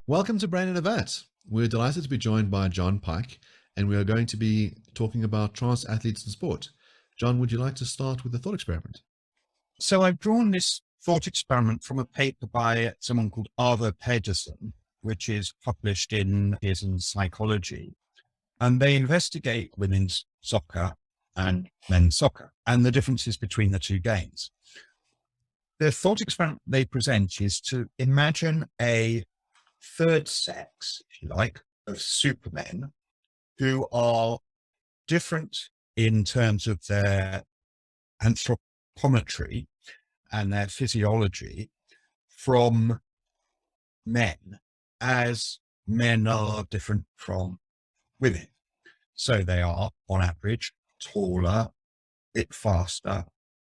Welcome to Brain in a Vat. We're delighted to be joined by John Pike, and we are going to be talking about trans athletes in sport. John, would you like to start with the thought experiment? So I've drawn this thought experiment from a paper by someone called Arthur Pedersen, which is published in Psychology. And they investigate women's soccer and men's soccer and the differences between the two games. The thought experiment they present is to imagine a third sex, if you like, of supermen who are different in terms of their anthropometry and their physiology from men, as men are different from women. So they are, on average, taller, a bit faster,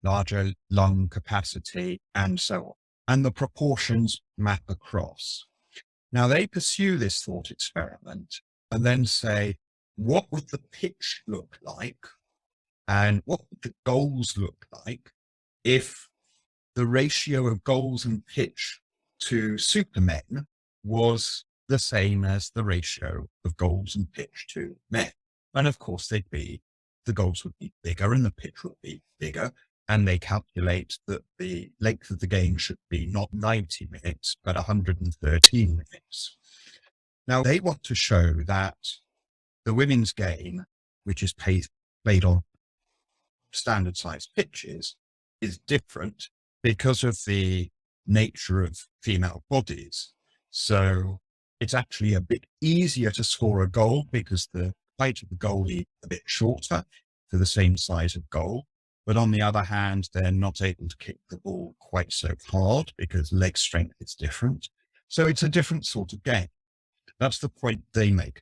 larger lung capacity, and so on. And the proportions map across. Now they pursue this thought experiment and then say, what would the pitch look like? And what would the goals look like if the ratio of goals and pitch to supermen was the same as the ratio of goals and pitch to men? And of course, the goals would be bigger and the pitch would be bigger. And they calculate that the length of the game should be not 90 minutes, but 113 minutes. Now, they want to show that the women's game, which is played on standard sized pitches, is different because of the nature of female bodies. So it's actually a bit easier to score a goal because the height of the goalie is a bit shorter for the same size of goal. But on the other hand, they're not able to kick the ball quite so hard because leg strength is different. So it's a different sort of game. That's the point they make.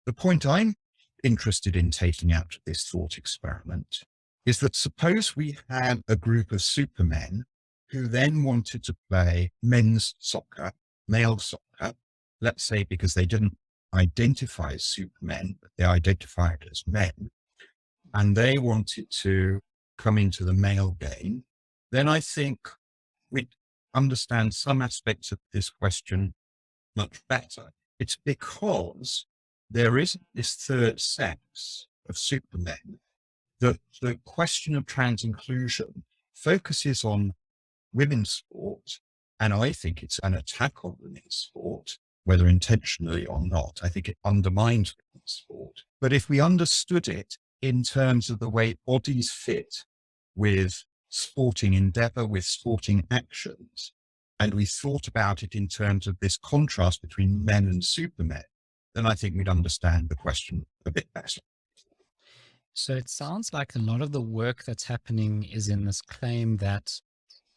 The point I'm interested in taking out of this thought experiment is that suppose we had a group of supermen who then wanted to play men's soccer, male soccer, let's say because they didn't identify as supermen, but they identified as men, and they wanted to come into the male game, then I think we understand some aspects of this question much better. It's because there isn't this third sex of supermen that the question of trans inclusion focuses on women's sport. And I think it's an attack on women's sport, whether intentionally or not. I think it undermines women's sport. But if we understood it in terms of the way bodies fit with sporting endeavor, with sporting actions, and we thought about it in terms of this contrast between men and supermen, then I think we'd understand the question a bit better. So it sounds like a lot of the work that's happening is in this claim that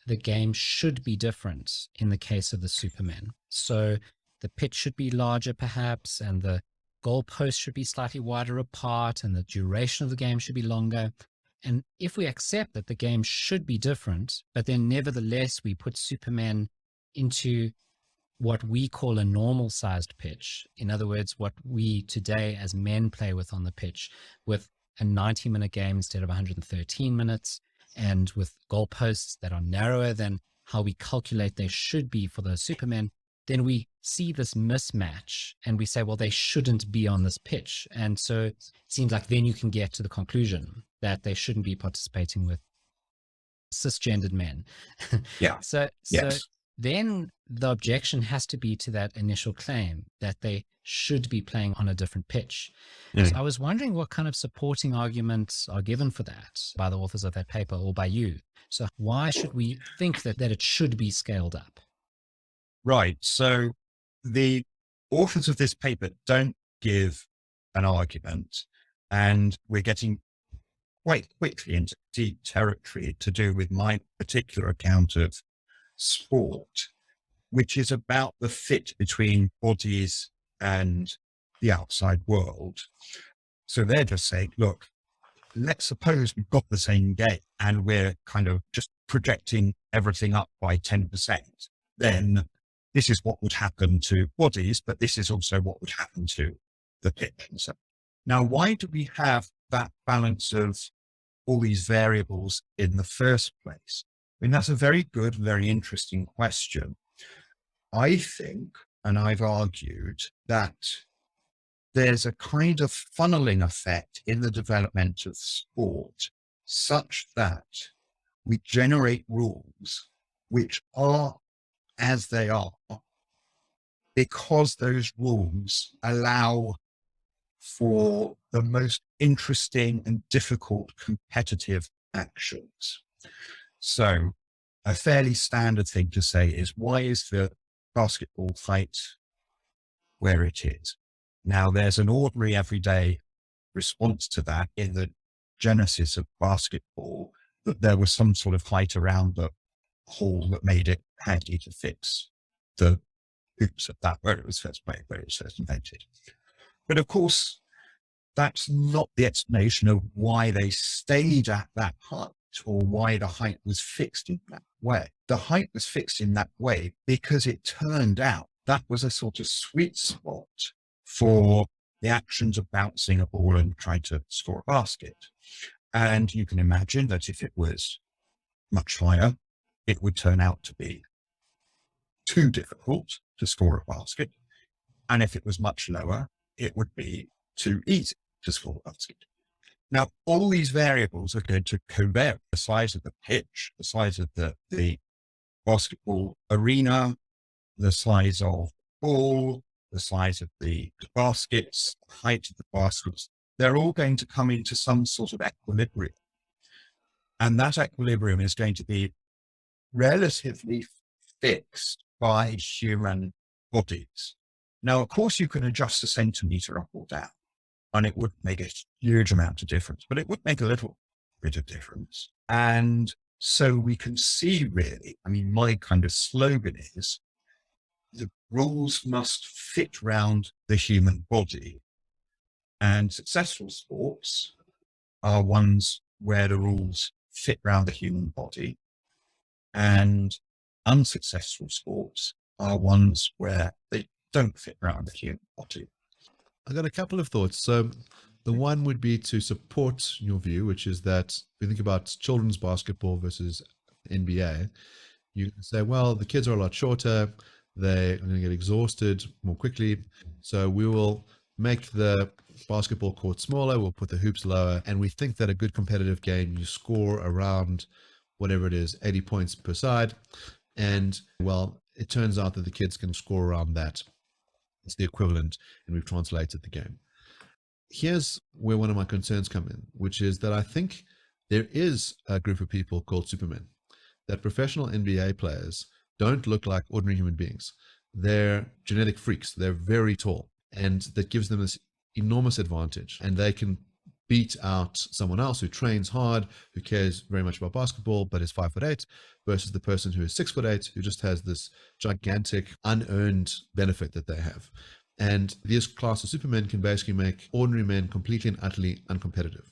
the game should be different in the case of the supermen. So the pitch should be larger perhaps, and the goalposts should be slightly wider apart, and the duration of the game should be longer. And if we accept that the game should be different, but then nevertheless we put supermen into what we call a normal sized pitch, in other words, what we today as men play with on the pitch, with a 90-minute game instead of 113 minutes, and with goalposts that are narrower than how we calculate they should be for those supermen, then we see this mismatch and we say, well, they shouldn't be on this pitch. And so it seems like then you can get to the conclusion that they shouldn't be participating with cisgendered men. Yeah. So yes. Then the objection has to be to that initial claim that they should be playing on a different pitch. Mm. So I was wondering what kind of supporting arguments are given for that by the authors of that paper or by you. So why should we think that it should be scaled up? Right. So the authors of this paper don't give an argument, and we're getting quite quickly into deep territory to do with my particular account of sport, which is about the fit between bodies and the outside world. So they're just saying, look, let's suppose we've got the same game and we're kind of just projecting everything up by 10%. Then this is what would happen to bodies, but this is also what would happen to the pitch. And so now, why do we have that balance of all these variables in the first place? I mean, that's a very good, very interesting question. I think and I've argued that there's a kind of funneling effect in the development of sport such that we generate rules which are as they are because those rules allow for the most interesting and difficult competitive actions. So a fairly standard thing to say is, why is the basketball height where it is? Now, there's an ordinary everyday response to that in the genesis of basketball, that there was some sort of height around the hole that made it handy to fix the hoops of that, where it was first made, where it was first invented. But of course, that's not the explanation of why they stayed at that height or why the height was fixed in that way. The height was fixed in that way because it turned out that was a sort of sweet spot for the actions of bouncing a ball and trying to score a basket. And you can imagine that if it was much higher, it would turn out to be too difficult to score a basket. And if it was much lower, it would be too easy to score a basket. Now, all these variables are going to covariate: the size of the pitch, the size of the basketball arena, the size of the ball, the size of the baskets, the height of the baskets. They're all going to come into some sort of equilibrium. And that equilibrium is going to be relatively fixed by human bodies. Now, of course, you can adjust a centimeter up or down, and it would make a huge amount of difference, but it would make a little bit of difference. And so we can see, really, I mean, my kind of slogan is, the rules must fit round the human body. And successful sports are ones where the rules fit round the human body. And unsuccessful sports are ones where they don't fit around the human body. I got a couple of thoughts. So the one would be to support your view, which is that if you think about children's basketball versus NBA, you can say, well, the kids are a lot shorter. They are going to get exhausted more quickly. So we will make the basketball court smaller. We'll put the hoops lower. And we think that a good competitive game, you score around whatever it is, 80 points per side. And well, it turns out that the kids can score around that. It's the equivalent, and we've translated the game. Here's where one of my concerns come in, which is that I think there is a group of people called supermen, that professional NBA players don't look like ordinary human beings. They're genetic freaks. They're very tall, and that gives them this enormous advantage, and they can beat out someone else who trains hard, who cares very much about basketball, but is 5'8", versus the person who is 6'8", who just has this gigantic unearned benefit that they have. And these class of supermen can basically make ordinary men completely and utterly uncompetitive.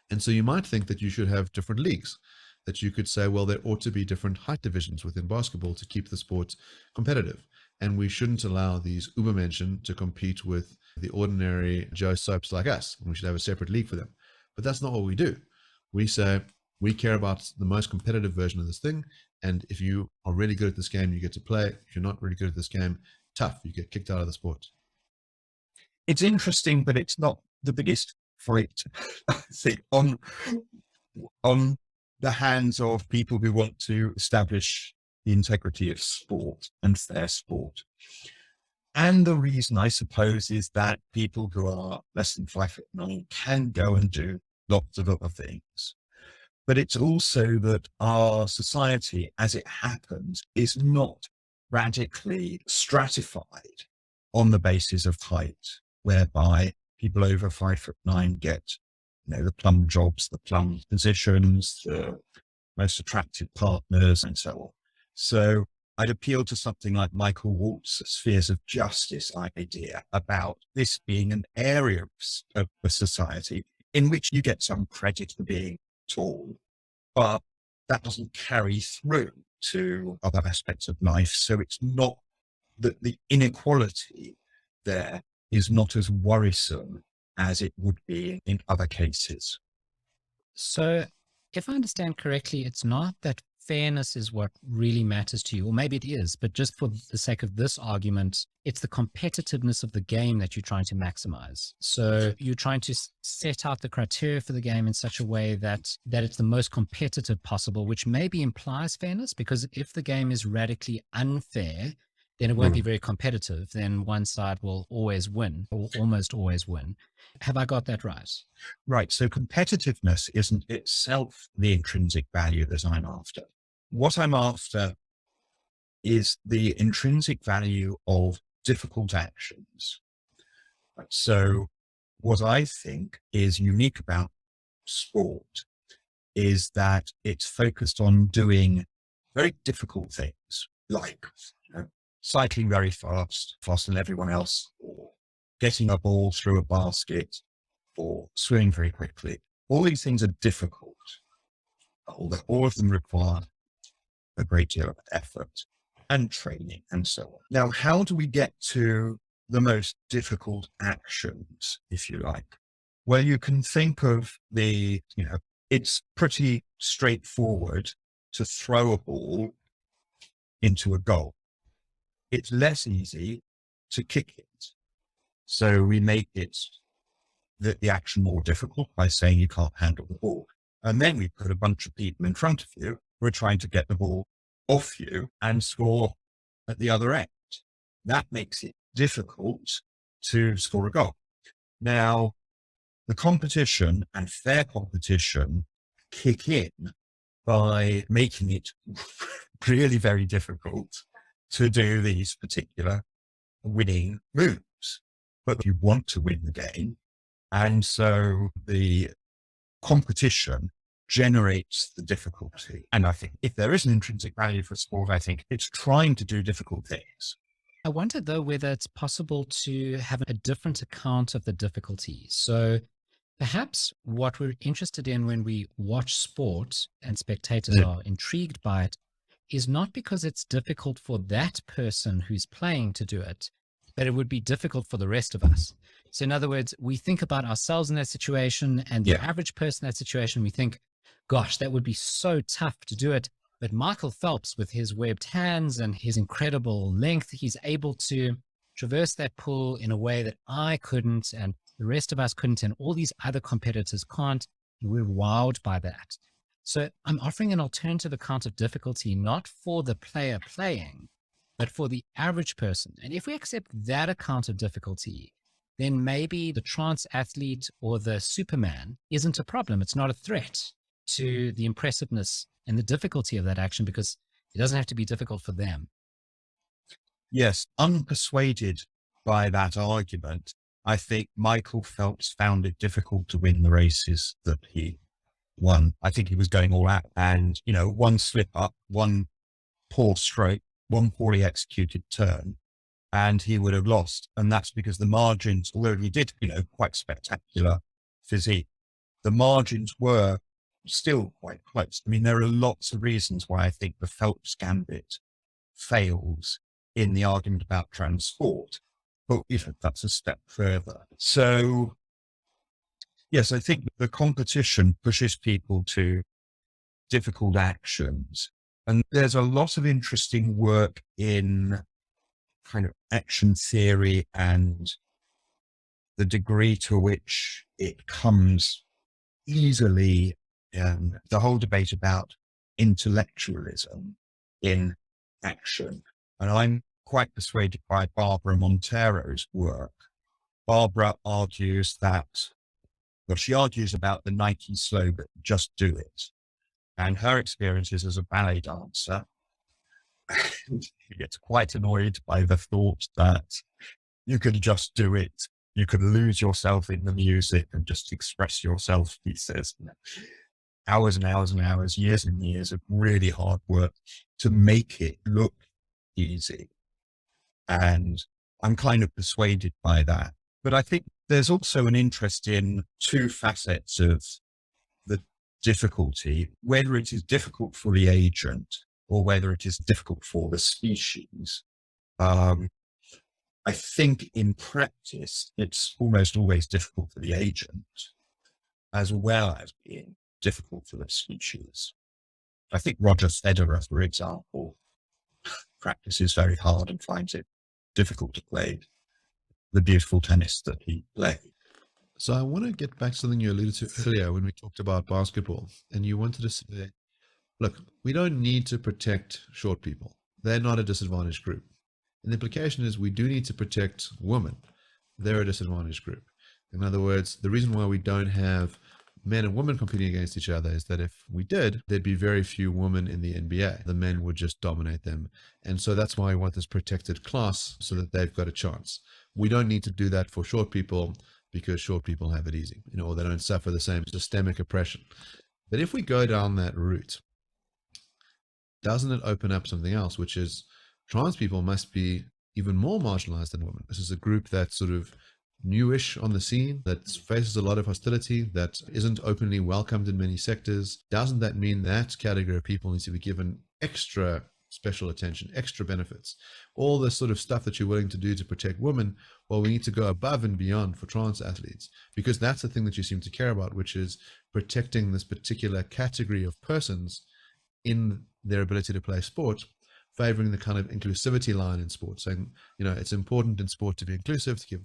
And so you might think that you should have different leagues, that you could say, well, there ought to be different height divisions within basketball to keep the sport competitive. And we shouldn't allow these Ubermenschen to compete with the ordinary Joe Soaps like us. And we should have a separate league for them. But that's not what we do. We say, we care about the most competitive version of this thing. And if you are really good at this game, you get to play. If you're not really good at this game, tough, you get kicked out of the sport. It's interesting, but it's not the biggest fight, I think, on the hands of people who want to establish the integrity of sport and fair sport. And the reason, I suppose, is that people who are less than 5'9" can go and do lots of other things. But it's also that our society, as it happens, is not radically stratified on the basis of height, whereby people over 5'9" get, the plum jobs, the plum positions, the most attractive partners, and so on. So I'd appeal to something like Michael Walt's spheres of justice idea about this being an area of a society in which you get some credit for being tall, but that doesn't carry through to other aspects of life. So it's not that the inequality there is not as worrisome as it would be in other cases. So if I understand correctly, it's not that fairness is what really matters to you, or maybe it is, but just for the sake of this argument, it's the competitiveness of the game that you're trying to maximize. So you're trying to set out the criteria for the game in such a way that it's the most competitive possible, which maybe implies fairness, because if the game is radically unfair, then it won't be very competitive. Then one side will always win, or almost always win. Have I got that right? Right. So competitiveness isn't itself the intrinsic value that I'm after. What I'm after is the intrinsic value of difficult actions. Right. So what I think is unique about sport is that it's focused on doing very difficult things, like cycling very fast, faster than everyone else, or getting a ball through a basket, or swimming very quickly. All these things are difficult. All of them require a great deal of effort and training and so on. Now, how do we get to the most difficult actions, if you like? Well, you can think of it's pretty straightforward to throw a ball into a goal. It's less easy to kick it. So we make it the action more difficult by saying you can't handle the ball. And then we put a bunch of people in front of you who are trying to get the ball off you and score at the other end. That makes it difficult to score a goal. Now, the competition and fair competition kick in by making it really very difficult to do these particular winning moves. But you want to win the game. And so the competition generates the difficulty. And I think if there is an intrinsic value for sport, I think it's trying to do difficult things. I wonder, though, whether it's possible to have a different account of the difficulty. So perhaps what we're interested in when we watch sport and spectators are intrigued by it is not because it's difficult for that person who's playing to do it, but it would be difficult for the rest of us. So in other words, we think about ourselves in that situation, and the average person in that situation, we think, gosh, that would be so tough to do it. But Michael Phelps, with his webbed hands and his incredible length, he's able to traverse that pool in a way that I couldn't, and the rest of us couldn't, and all these other competitors can't. And we're wowed by that. So I'm offering an alternative account of difficulty, not for the player playing, but for the average person. And if we accept that account of difficulty, then maybe the trans athlete or the Superman isn't a problem. It's not a threat to the impressiveness and the difficulty of that action, because it doesn't have to be difficult for them. Yes, unpersuaded by that argument, I think Michael Phelps found it difficult to win the races that he won. I think he was going all out, and, one slip up, one poor stroke, one poorly executed turn, and he would have lost. And that's because the margins, although he did, quite spectacular physique, the margins were still quite close. I mean, there are lots of reasons why I think the Phelps gambit fails in the argument about trans sport, but that's a step further. So yes, I think the competition pushes people to difficult actions. And there's a lot of interesting work in kind of action theory and the degree to which it comes easily, the whole debate about intellectualism in action. And I'm quite persuaded by Barbara Montero's work. Barbara argues she argues about the Nike slogan, just do it. And her experiences as a ballet dancer, she gets quite annoyed by the thought that you could just do it. You could lose yourself in the music and just express yourself, he says. Hours and hours and hours, years and years of really hard work to make it look easy. And I'm kind of persuaded by that. But I think there's also an interest in two facets of the difficulty, whether it is difficult for the agent or whether it is difficult for the species. I think in practice, it's almost always difficult for the agent, as well as being difficult for the species. I think Roger Federer, for example, practices very hard and finds it difficult to play the beautiful tennis that he plays. So I want to get back to something you alluded to earlier when we talked about basketball, and you wanted to say, look, we don't need to protect short people. They're not a disadvantaged group. And the implication is we do need to protect women. They're a disadvantaged group. In other words, the reason why we don't have men and women competing against each other is that if we did, there'd be very few women in the NBA. The men would just dominate them. And so that's why we want this protected class so that they've got a chance. We don't need to do that for short people because short people have it easy, or they don't suffer the same systemic oppression. But if we go down that route, doesn't it open up something else, which is trans people must be even more marginalized than women? This is a group that's sort of newish on the scene, that faces a lot of hostility, that isn't openly welcomed in many sectors. Doesn't that mean that category of people needs to be given extra special attention, extra benefits? All the sort of stuff that you're willing to do to protect women, well, we need to go above and beyond for trans athletes, because that's the thing that you seem to care about, which is protecting this particular category of persons in their ability to play sport, favoring the kind of inclusivity line in sport, saying, it's important in sport to be inclusive, to give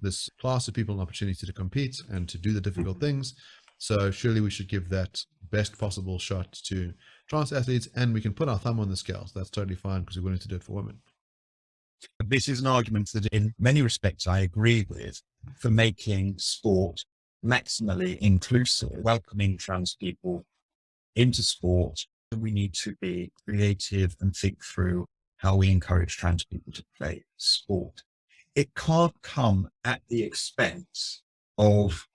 this class of people an opportunity to compete and to do the difficult things. So surely we should give that best possible shot to trans athletes, and we can put our thumb on the scales. That's totally fine because we're willing to do it for women. This is an argument that in many respects I agree with, for making sport maximally inclusive, welcoming trans people into sport. We need to be creative and think through how we encourage trans people to play sport. It can't come at the expense of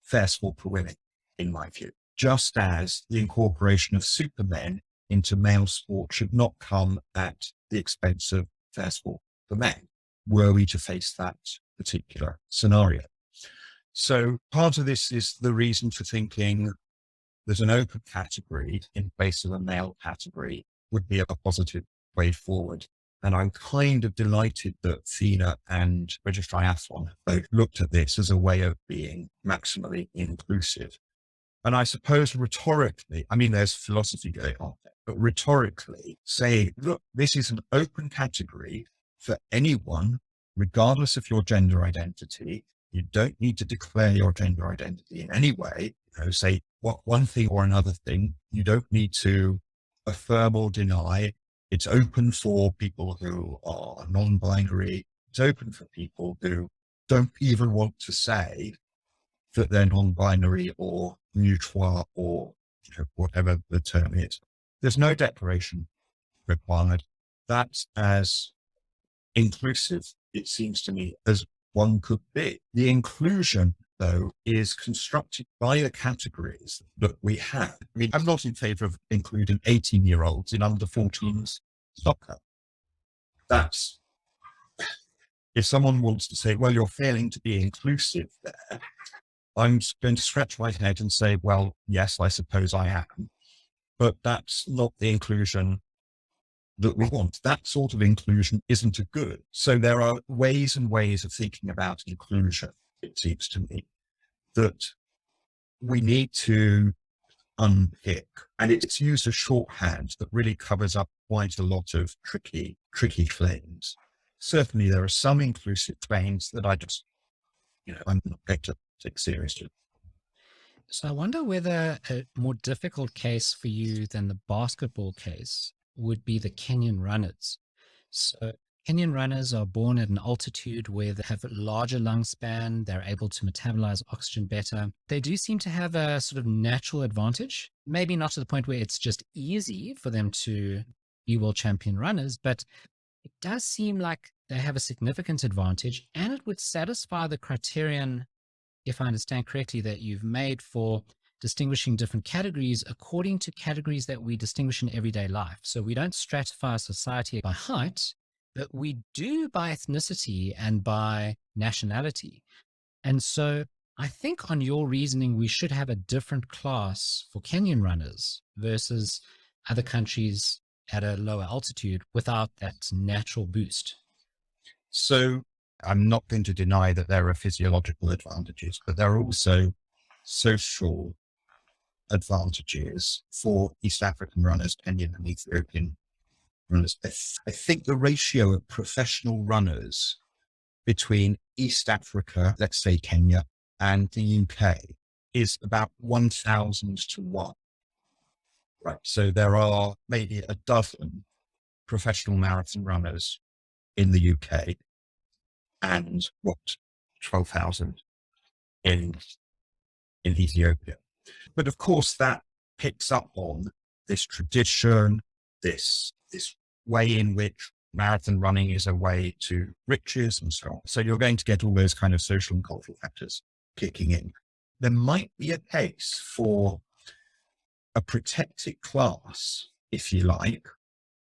fair sport for women, in my view. Just as the incorporation of supermen into male sport should not come at the expense of fair sport for men, were we to face that particular scenario. So part of this is the reason for thinking there's an open category in place of a male category would be a positive way forward. And I'm kind of delighted that FINA and British Triathlon both looked at this as a way of being maximally inclusive. And I suppose rhetorically, there's philosophy going on there, but rhetorically say, look, this is an open category for anyone, regardless of your gender identity. You don't need to declare your gender identity in any way, say one thing or another thing. You don't need to affirm or deny. It's open for people who are non-binary. It's open for people who don't even want to say that they're non-binary or neutral or whatever the term is. There's no declaration required. That's as inclusive, it seems to me, as one could be. The inclusion, though, is constructed by the categories that we have. I'm not in favor of including 18-year-olds in under 14s soccer. That's, if someone wants to say, well, you're failing to be inclusive there, I'm going to scratch my head and say, well, yes, I suppose I am. But that's not the inclusion that we want. That sort of inclusion isn't a good. So there are ways and ways of thinking about inclusion, it seems to me, that we need to unpick. And it's used as shorthand that really covers up quite a lot of tricky claims. Certainly there are some inclusive claims that I just, I'm not going to take seriously. So I wonder whether a more difficult case for you than the basketball case would be the Kenyan runners. So Kenyan runners are born at an altitude where they have a larger lung span. They're able to metabolize oxygen better. They do seem to have a sort of natural advantage, maybe not to the point where it's just easy for them to be world champion runners, but it does seem like they have a significant advantage, and it would satisfy the criterion, if I understand correctly, that you've made for distinguishing different categories according to categories that we distinguish in everyday life. So we don't stratify society by height, but we do by ethnicity and by nationality. And so I think on your reasoning, we should have a different class for Kenyan runners versus other countries at a lower altitude without that natural boost. So I'm not going to deny that there are physiological advantages, but there are also social advantages for East African runners, Kenyan and Ethiopian runners. I think the ratio of professional runners between East Africa, let's say Kenya, and the UK is about 1,000 to 1. Right. So there are maybe a dozen professional marathon runners in the UK and 12,000 in Ethiopia. But of course that picks up on this tradition, this way in which marathon running is a way to riches and so on. So you're going to get all those kind of social and cultural factors kicking in. There might be a case for a protected class, if you like,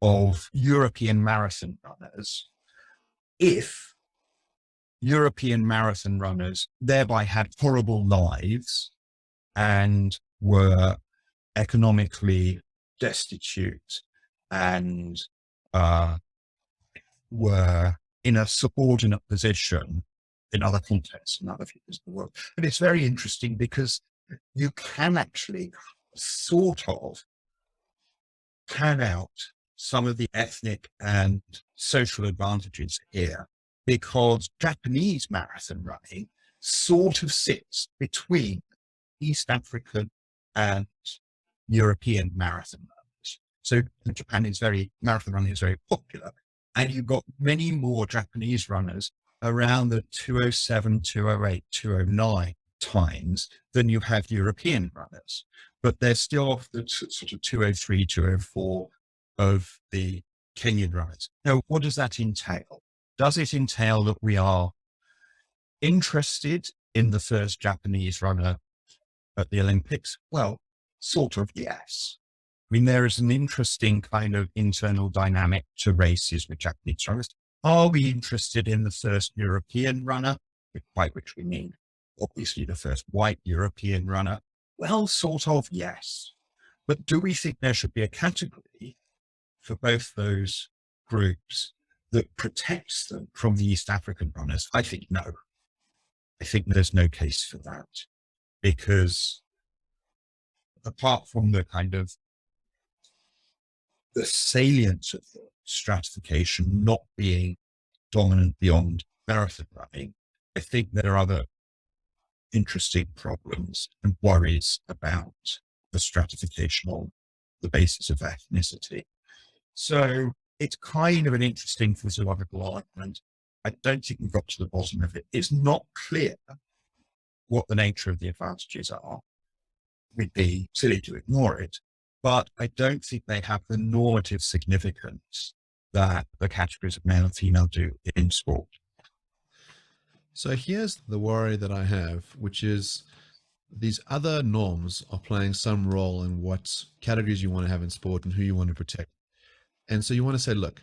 of European marathon runners if European marathon runners thereby had horrible lives and were economically destitute and were in a subordinate position in other contexts and other areas of the world. But it's very interesting because you can actually sort of pan out some of the ethnic and social advantages here, because Japanese marathon running sort of sits between East African and European marathon runners. So Japan is marathon running is very popular, and you've got many more Japanese runners around the 207, 208, 209 times than you have European runners, but they're still the sort of 203, 204 of the Kenyan runners. Now, what does that entail? Does it entail that we are interested in the first Japanese runner at the Olympics? Well, sort of, yes. I mean, there is an interesting kind of internal dynamic to races with Japanese runners. Are we interested in the first European runner, by which we mean obviously the first white European runner? Well, sort of, yes. But do we think there should be a category for both those groups that protects them from the East African runners? I think no. I think there's no case for that, because apart from the kind of the salience of the stratification not being dominant beyond marathon running, I think there are other interesting problems and worries about the stratification on the basis of ethnicity. So it's kind of an interesting physiological argument. I don't think we've got to the bottom of it. It's not clear what the nature of the advantages are. We'd be silly to ignore it, but I don't think they have the normative significance that the categories of male and female do in sport. So here's the worry that I have, which is these other norms are playing some role in what categories you want to have in sport and who you want to protect. And so you want to say, look,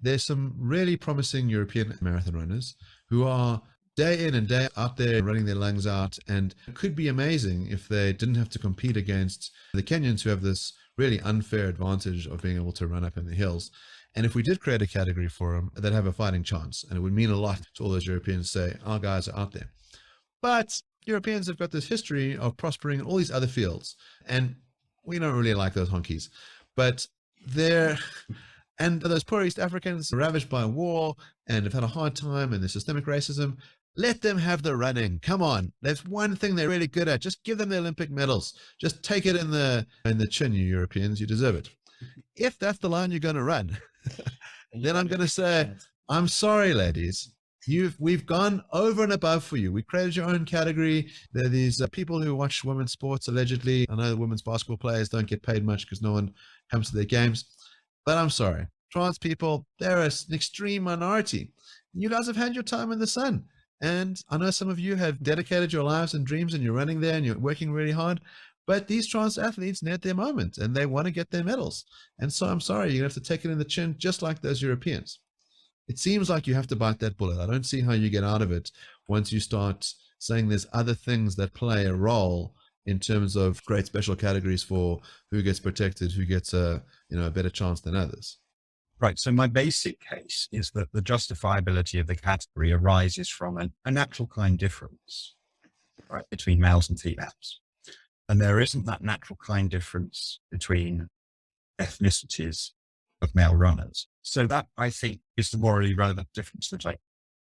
there's some really promising European marathon runners who are day in and day out there running their lungs out, and it could be amazing if they didn't have to compete against the Kenyans who have this really unfair advantage of being able to run up in the hills. And if we did create a category for them, they'd have a fighting chance, and it would mean a lot to all those Europeans to say, our guys are out there. But Europeans have got this history of prospering in all these other fields, and we don't really like those honkies. But and those poor East Africans are ravaged by war and have had a hard time, and the systemic racism. Let them have the running. Come on. There's one thing they're really good at. Just give them the Olympic medals. Just take it in the chin, you Europeans. You deserve it. If that's the line you're going to run, then I'm going to say, I'm sorry, ladies. We've gone over and above for you. We created your own category. There are these people who watch women's sports, allegedly. I know the women's basketball players don't get paid much because no one comes to their games. But I'm sorry. Trans people, they're an extreme minority. You guys have had your time in the sun. And I know some of you have dedicated your lives and dreams, and you're running there and you're working really hard. But these trans athletes need their moment and they want to get their medals. And so I'm sorry, you have to take it in the chin, just like those Europeans. It seems like you have to bite that bullet. I don't see how you get out of it once you start saying there's other things that play a role in terms of great special categories for who gets protected, who gets a better chance than others. Right. So my basic case is that the justifiability of the category arises from a natural kind difference, right, between males and females. And there isn't that natural kind difference between ethnicities of male runners. So that, I think, is the morally relevant difference that I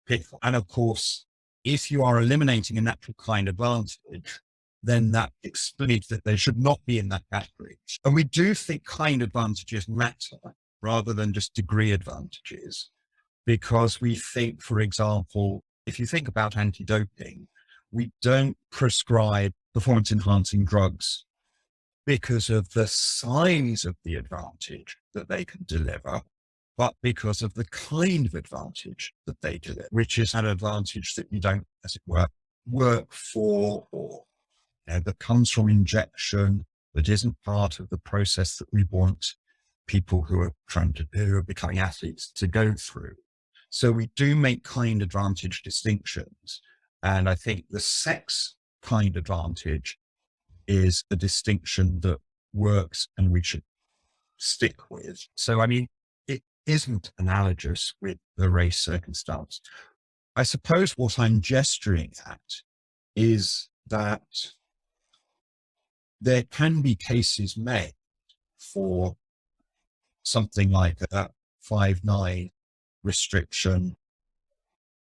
pick. And of course, if you are eliminating a natural kind advantage, then that explains that they should not be in that category. And we do think kind advantages matter rather than just degree advantages, because we think, for example, if you think about anti-doping, we don't prescribe performance enhancing drugs because of the size of the advantage that they can deliver, but because of the kind of advantage that they deliver, which is an advantage that you don't, as it were, work for, or that comes from injection, that isn't part of the process that we want people who are becoming athletes to go through. So we do make kind advantage distinctions. And I think the sex kind advantage is a distinction that works and we should stick with. So, I mean, it isn't analogous with the race circumstance. I suppose what I'm gesturing at is that there can be cases made for something like a 5'9" restriction,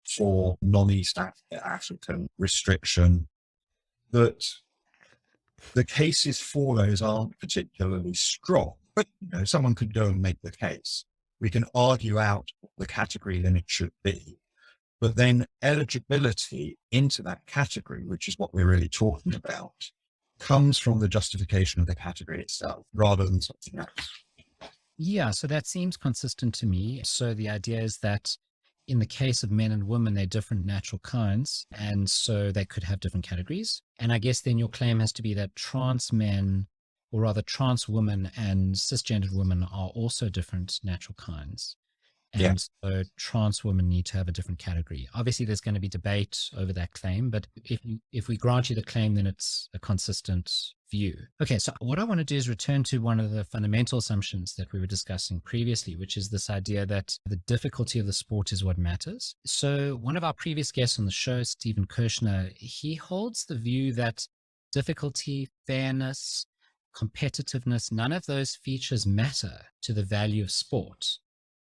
for non-East African restriction, that the cases for those aren't particularly strong. But someone could go and make the case. We can argue out what the category limit should be, but then eligibility into that category, which is what we're really talking about, comes from the justification of the category itself rather than something else. Yeah, so that seems consistent to me. So the idea is that in the case of men and women, they're different natural kinds, and so they could have different categories. And I guess then your claim has to be that trans men, or rather trans women and cisgendered women, are also different natural kinds. And so trans women need to have a different category. Obviously, there's going to be debate over that claim, but if we grant you the claim, then it's a consistent view. Okay, so what I want to do is return to one of the fundamental assumptions that we were discussing previously, which is this idea that the difficulty of the sport is what matters. So one of our previous guests on the show, Stephen Kirshner, he holds the view that difficulty, fairness, competitiveness, none of those features matter to the value of sport.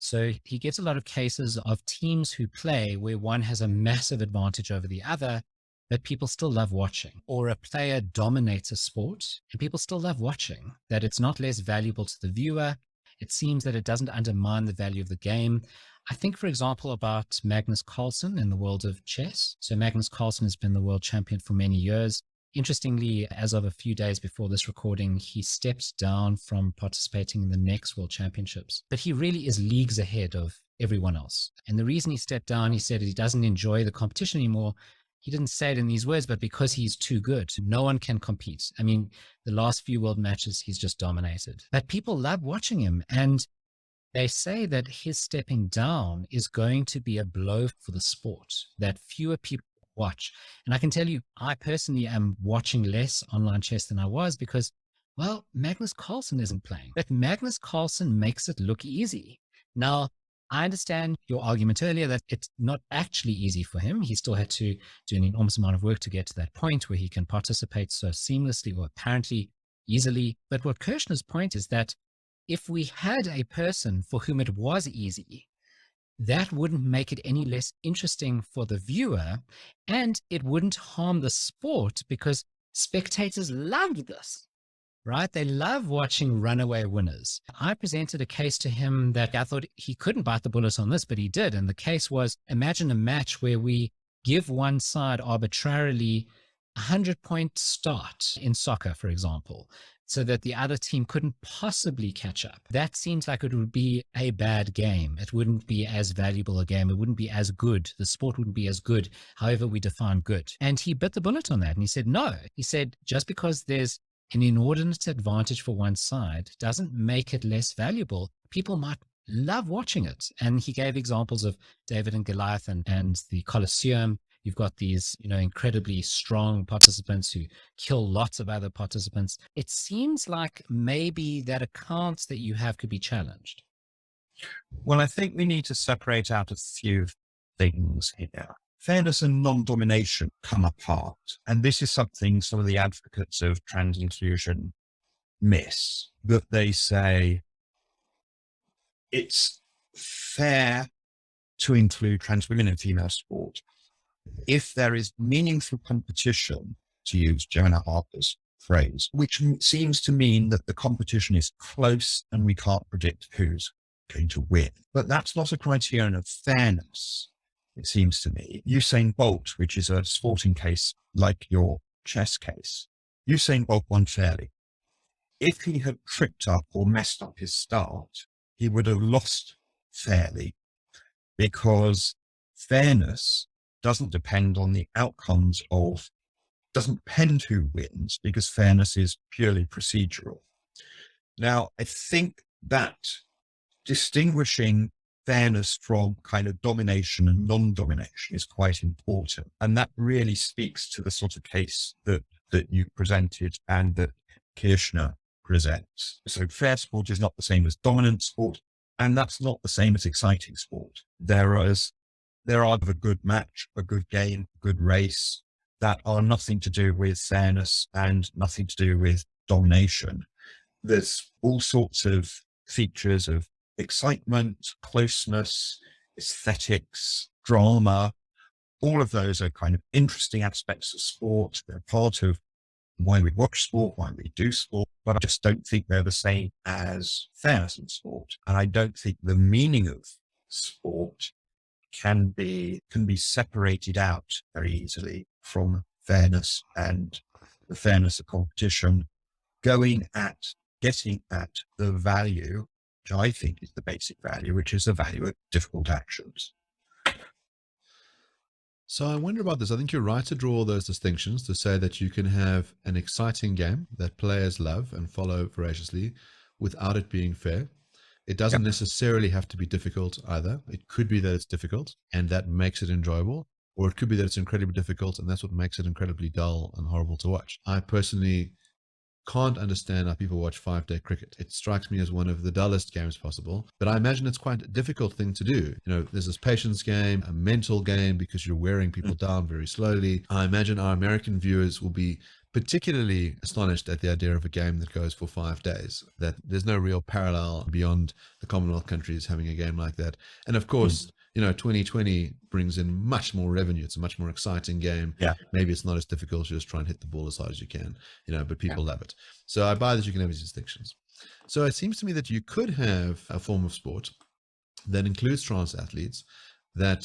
So he gives a lot of cases of teams who play where one has a massive advantage over the other, but people still love watching, or a player dominates a sport and people still love watching, that it's not less valuable to the viewer. It seems that it doesn't undermine the value of the game. I think, for example, about Magnus Carlsen in the world of chess. So Magnus Carlsen has been the world champion for many years. Interestingly, as of a few days before this recording, he stepped down from participating in the next World Championships. But he really is leagues ahead of everyone else. And the reason he stepped down, he said he doesn't enjoy the competition anymore. He didn't say it in these words, but because he's too good. No one can compete. I mean, the last few world matches, he's just dominated. But people love watching him. And they say that his stepping down is going to be a blow for the sport, that fewer people watch. And I can tell you, I personally am watching less online chess than I was because, well, Magnus Carlsen isn't playing. But Magnus Carlsen makes it look easy. Now, I understand your argument earlier that it's not actually easy for him. He still had to do an enormous amount of work to get to that point where he can participate so seamlessly or apparently easily. But what Kirshner's point is that if we had a person for whom it was easy, that wouldn't make it any less interesting for the viewer, and it wouldn't harm the sport because spectators love this, right? They love watching runaway winners. I presented a case to him that I thought he couldn't bite the bullet on this, but he did. And the case was, imagine a match where we give one side arbitrarily a 100-point start in soccer, for example, so that the other team couldn't possibly catch up. That seems like it would be a bad game. It wouldn't be as valuable a game. It wouldn't be as good. The sport wouldn't be as good, however we define good. And he bit the bullet on that. And he said, no. He said, just because there's an inordinate advantage for one side doesn't make it less valuable. People might love watching it. And he gave examples of David and Goliath and the Colosseum. You've got these, incredibly strong participants who kill lots of other participants. It seems like maybe that accounts that you have could be challenged. Well, I think we need to separate out a few things here. fairness and non-domination come apart. And this is something some of the advocates of trans inclusion miss, that they say it's fair to include trans women in female sport if there is meaningful competition, to use Joanna Harper's phrase, which seems to mean that the competition is close and we can't predict who's going to win. But that's not a criterion of fairness, it seems to me. Usain Bolt, which is a sporting case like your chess case, Usain Bolt won fairly. If he had tripped up or messed up his start, he would have lost fairly, because fairness doesn't depend on the outcomes of, doesn't depend who wins, because fairness is purely procedural. Now, I think that distinguishing fairness from kind of domination and non-domination is quite important. And that really speaks to the sort of case that you presented and that Kirshner presents. So fair sport is not the same as dominant sport, and that's not the same as exciting sport. There are a good match, a good game, a good race that are nothing to do with fairness and nothing to do with domination. There's all sorts of features of excitement, closeness, aesthetics, drama. All of those are kind of interesting aspects of sport. They're part of why we watch sport, why we do sport, but I just don't think they're the same as fairness in sport. And I don't think the meaning of sport can be separated out very easily from fairness and the fairness of competition, getting at the value, which I think is the basic value, which is the value of difficult actions. So I wonder about this. I think you're right to draw those distinctions, to say that you can have an exciting game that players love and follow voraciously without it being fair. It doesn't necessarily have to be difficult either. It could be that it's difficult and that makes it enjoyable, or it could be that it's incredibly difficult and that's what makes it incredibly dull and horrible to watch. I personally can't understand how people watch 5-day cricket. It strikes me as one of the dullest games possible, but I imagine it's quite a difficult thing to do. You know, there's this patience game, a mental game, because you're wearing people down very slowly. I imagine our American viewers will be particularly astonished at the idea of a game that goes for 5 days, that there's no real parallel beyond the Commonwealth countries having a game like that. And of course, you know, 2020 brings in much more revenue. It's a much more exciting game. Yeah. Maybe it's not as difficult to just try and hit the ball as hard as you can, you know, but people love it. So I buy that you can have these distinctions. So it seems to me that you could have a form of sport that includes trans athletes, that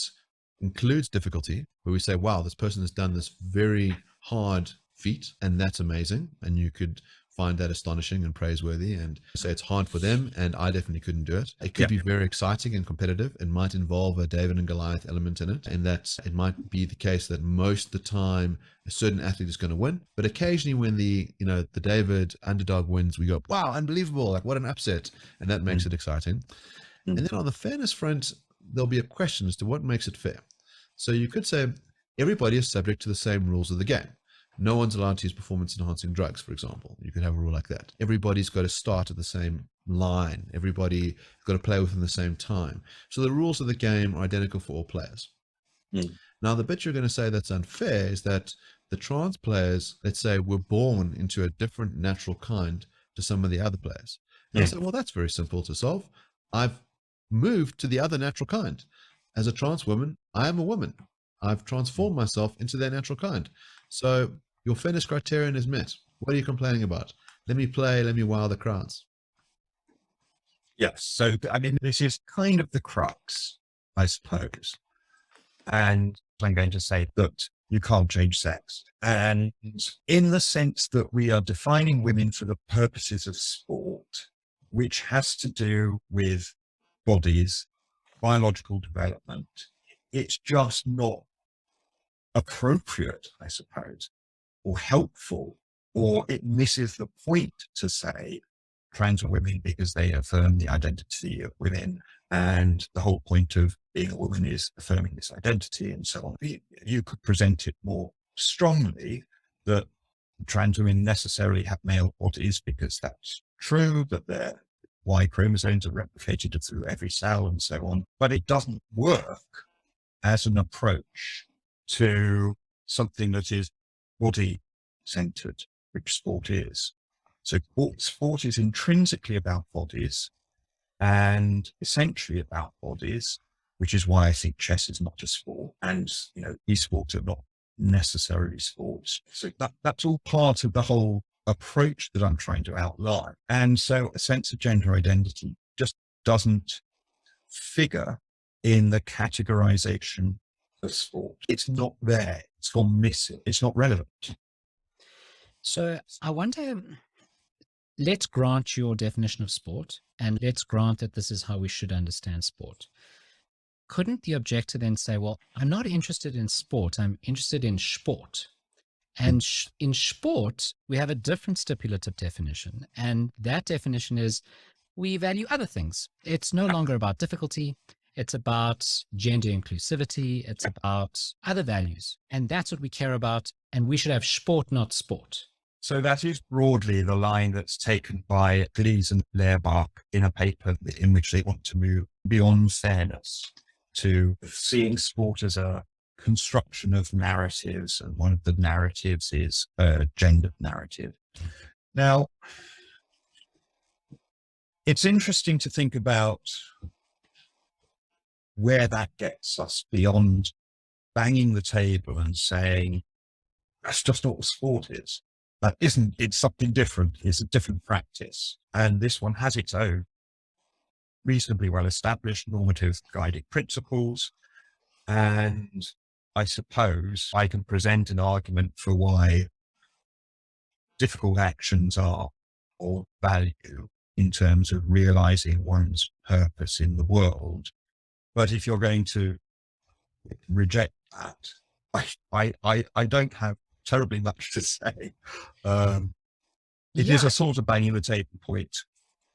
includes difficulty, where we say, wow, this person has done this very hard feat, and that's amazing. And you could find that astonishing and praiseworthy and say it's hard for them, and I definitely couldn't do it. It could be very exciting and competitive. It might involve a David and Goliath element in it, and that it might be the case that most of the time a certain athlete is going to win, but occasionally when the David underdog wins, we go, wow, unbelievable, like what an upset, and that makes it exciting. And then on the fairness front, there'll be a question as to what makes it fair. So you could say everybody is subject to the same rules of the game. No one's allowed to use performance-enhancing drugs, for example. You could have a rule like that. Everybody's got to start at the same line. Everybody's got to play within the same time. So the rules of the game are identical for all players. Now, the bit you're going to say that's unfair is that the trans players, let's say, were born into a different natural kind to some of the other players. And I say, well, that's very simple to solve. I've moved to the other natural kind. As a trans woman, I am a woman. I've transformed myself into their natural kind. So your fairness criterion is met. What are you complaining about? Let me play, let me wow the crowds. Yes. So, I mean, this is kind of the crux, I suppose. And I'm going to say that you can't change sex. And in the sense that we are defining women for the purposes of sport, which has to do with bodies, biological development, it's just not appropriate, I suppose, or helpful, or it misses the point to say trans women because they affirm the identity of women, and the whole point of being a woman is affirming this identity and so on. You could present it more strongly that trans women necessarily have male bodies because that's true, that their Y chromosomes are replicated through every cell and so on, but it doesn't work as an approach to something that is body centered, which sport is. So sport is intrinsically about bodies and essentially about bodies, which is why I think chess is not a sport, and esports are not necessarily sports. So that's all part of the whole approach that I'm trying to outline. And so a sense of gender identity just doesn't figure in the categorization of sport. It's not there. It's gone missing. It's not relevant. So I wonder, let's grant your definition of sport, and let's grant that this is how we should understand sport. Couldn't the objector then say, well, I'm not interested in sport, I'm interested in sport. And in sport, we have a different stipulative definition. And that definition is we value other things. It's no longer about difficulty. It's about gender inclusivity. It's about other values. And that's what we care about. And we should have sport, not sport. So that is broadly the line that's taken by Glees and Lehrbach in a paper in which they want to move beyond fairness to seeing sport as a construction of narratives. And one of the narratives is a gender narrative. Now, it's interesting to think about where that gets us beyond banging the table and saying, that's just not what sport is. That isn't, it's something different. It's a different practice. And this one has its own reasonably well-established normative guiding principles. And I suppose I can present an argument for why difficult actions are of value in terms of realizing one's purpose in the world. But if you're going to reject that, I don't have terribly much to say. It is a sort of banging the table point.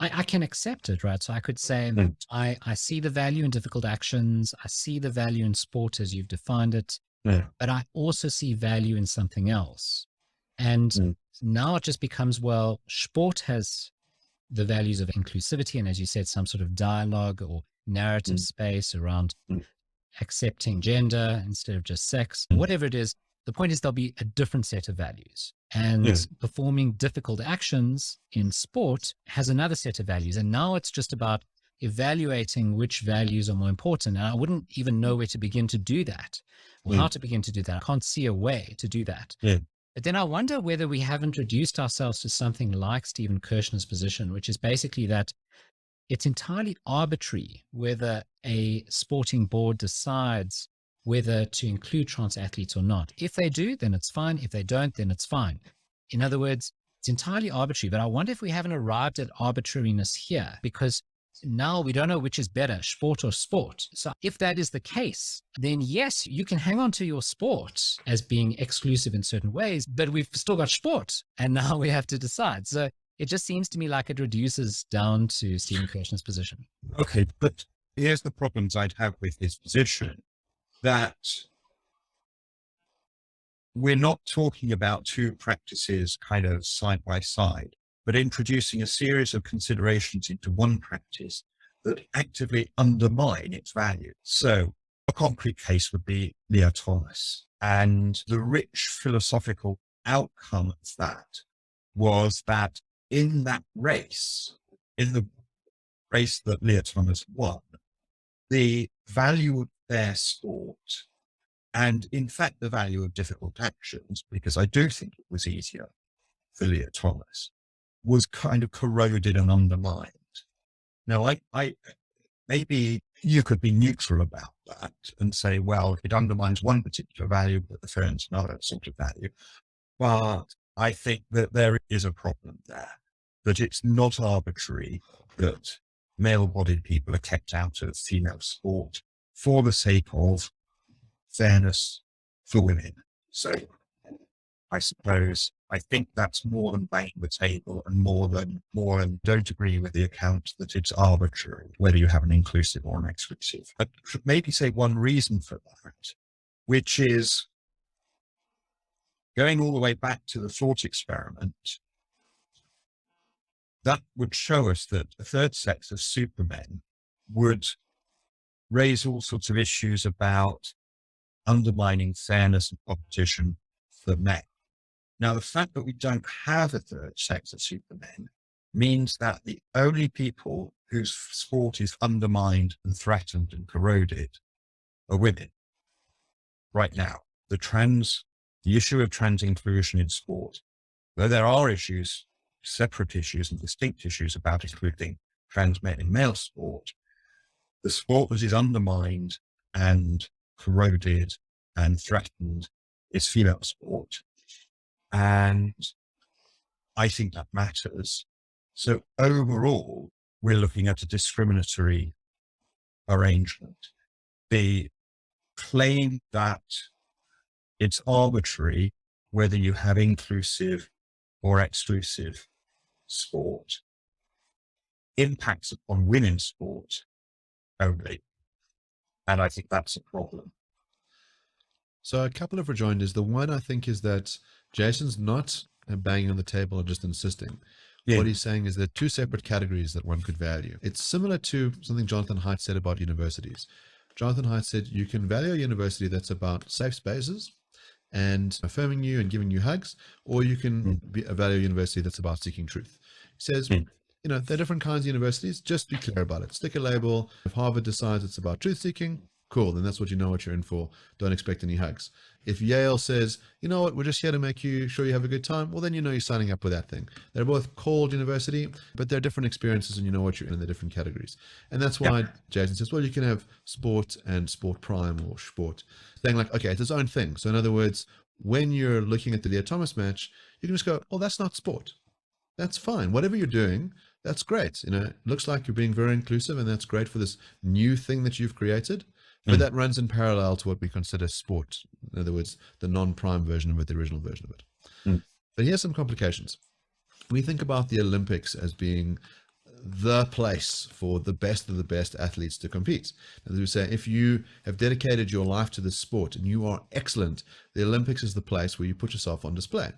I can accept it, right? So I could say, I see the value in difficult actions. I see the value in sport as you've defined it, but I also see value in something else. And now it just becomes, well, sport has the values of inclusivity. And as you said, some sort of dialogue or narrative space around accepting gender instead of just sex, whatever it is. The point is there'll be a different set of values, and performing difficult actions in sport has another set of values. And now it's just about evaluating which values are more important. And I wouldn't even know where to begin to do that or how to begin to do that. I can't see a way to do that. But then I wonder whether we haven't reduced ourselves to something like Stephen Kirshner's position, which is basically that it's entirely arbitrary whether a sporting board decides whether to include trans athletes or not. If they do, then it's fine. If they don't, then it's fine. In other words, it's entirely arbitrary. But I wonder if we haven't arrived at arbitrariness here, because now we don't know which is better, sport or sport. So if that is the case, then yes, you can hang on to your sport as being exclusive in certain ways, but we've still got sport, and now we have to decide. So it just seems to me like it reduces down to Stephen Kirshner's position. Okay, but here's the problems I'd have with his position. That we're not talking about two practices kind of side by side, but introducing a series of considerations into one practice that actively undermine its value. So a concrete case would be Leah Thomas, and the rich philosophical outcome of that was that in that race, in the race that Leah Thomas won, the value of their sport, and in fact the value of difficult actions, because I do think it was easier for Leah Thomas, was kind of corroded and undermined. Now, I maybe you could be neutral about that and say, well, it undermines one particular value, but the fairness another sort of value. But I think that there is a problem there, that it's not arbitrary that male-bodied people are kept out of female sport for the sake of fairness for women. So I suppose I think that's more than banging the table and more than don't agree with the account that it's arbitrary, whether you have an inclusive or an exclusive. I should maybe say one reason for that, which is going all the way back to the thought experiment. That would show us that a third sex of supermen would raise all sorts of issues about undermining fairness and competition for men. Now, the fact that we don't have a third sex of supermen means that the only people whose sport is undermined and threatened and corroded are women right now. The issue of trans inclusion in sport, though there are issues, separate issues and distinct issues about including trans men in male sport, the sport that is undermined and corroded and threatened is female sport. And I think that matters. So overall, we're looking at a discriminatory arrangement. The claim that it's arbitrary whether you have inclusive or exclusive sport impacts upon women's sport only. And I think that's a problem. So a couple of rejoinders. The one I think is that Jason's not banging on the table or just insisting. Yeah. What he's saying is there are two separate categories that one could value. It's similar to something Jonathan Haidt said about universities. Jonathan Haidt said you can value a university that's about safe spaces and affirming you and giving you hugs, or you can value a university that's about seeking truth. He says, you know, there are different kinds of universities. Just be clear about it. Stick a label. If Harvard decides it's about truth seeking, cool, then that's what you know what you're in for. Don't expect any hugs. If Yale says, you know what, we're just here to make you sure you have a good time, well, then you know you're signing up with that thing. They're both called university, but they're different experiences and you know what you're in the different categories. And that's why Jason says, well, you can have sport and sport prime or sport. Saying like, okay, it's its own thing. So in other words, when you're looking at the Leah Thomas match, you can just go, oh, that's not sport. That's fine. Whatever you're doing, that's great. You know, it looks like you're being very inclusive and that's great for this new thing that you've created. But that runs in parallel to what we consider sport. In other words, the non-prime version of it, the original version of it. But here's some complications. We think about the Olympics as being the place for the best of the best athletes to compete. As we say, if you have dedicated your life to this sport and you are excellent, the Olympics is the place where you put yourself on display.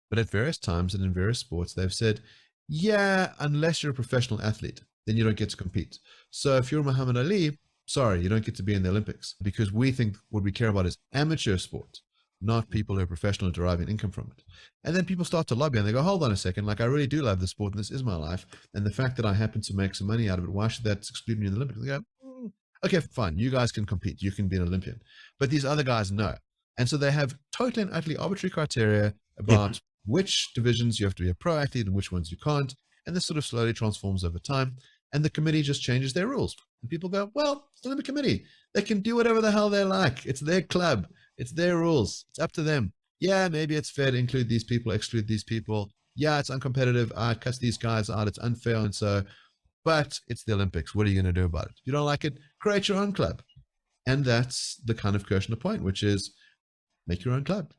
But at various times and in various sports, they've said, yeah, unless you're a professional athlete, then you don't get to compete. So if you're Muhammad Ali, sorry, you don't get to be in the Olympics, because we think what we care about is amateur sport, not people who are professional deriving income from it. And then people start to lobby and they go, hold on a second, like I really do love the sport and this is my life. And the fact that I happen to make some money out of it, why should that exclude me in the Olympics? They go, okay, fine. You guys can compete. You can be an Olympian, but these other guys, no. And so they have totally and utterly arbitrary criteria about which divisions you have to be a pro athlete and which ones you can't. And this sort of slowly transforms over time. And the committee just changes their rules. And people go, well, it's the Olympic Committee. They can do whatever the hell they like. It's their club. It's their rules. It's up to them. Yeah, maybe it's fair to include these people, exclude these people. Yeah, it's uncompetitive. It cuts these guys out. It's unfair. And so, but it's the Olympics. What are you going to do about it? If you don't like it, create your own club. And that's the kind of Kirshner point, which is make your own club.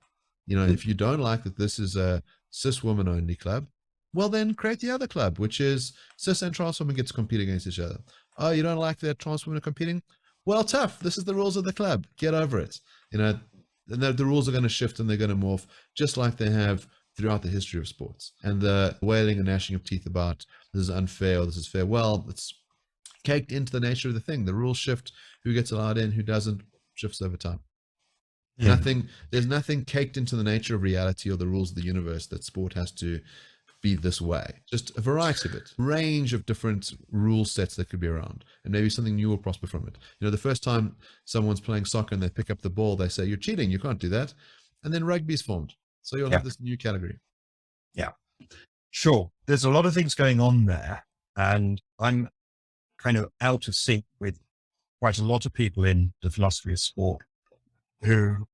You know, if you don't like that this is a cis woman only club, well, then create the other club, which is cis and trans women get to compete against each other. Oh, you don't like that trans women are competing? Well, tough. This is the rules of the club. Get over it. You know, the rules are going to shift and they're going to morph just like they have throughout the history of sports. And the wailing and gnashing of teeth about this is unfair or this is fair. Well, it's caked into the nature of the thing. The rules shift. Who gets allowed in, who doesn't, shifts over time. There's nothing caked into the nature of reality or the rules of the universe that sport has to be this way. Just a variety of it, range of different rule sets that could be around, and maybe something new will prosper from it. You know, the first time someone's playing soccer and they pick up the ball, they say, you're cheating, you can't do that. And then rugby's formed. So you'll have this new category. Yeah, sure. There's a lot of things going on there, and I'm kind of out of sync with quite a lot of people in the philosophy of sport who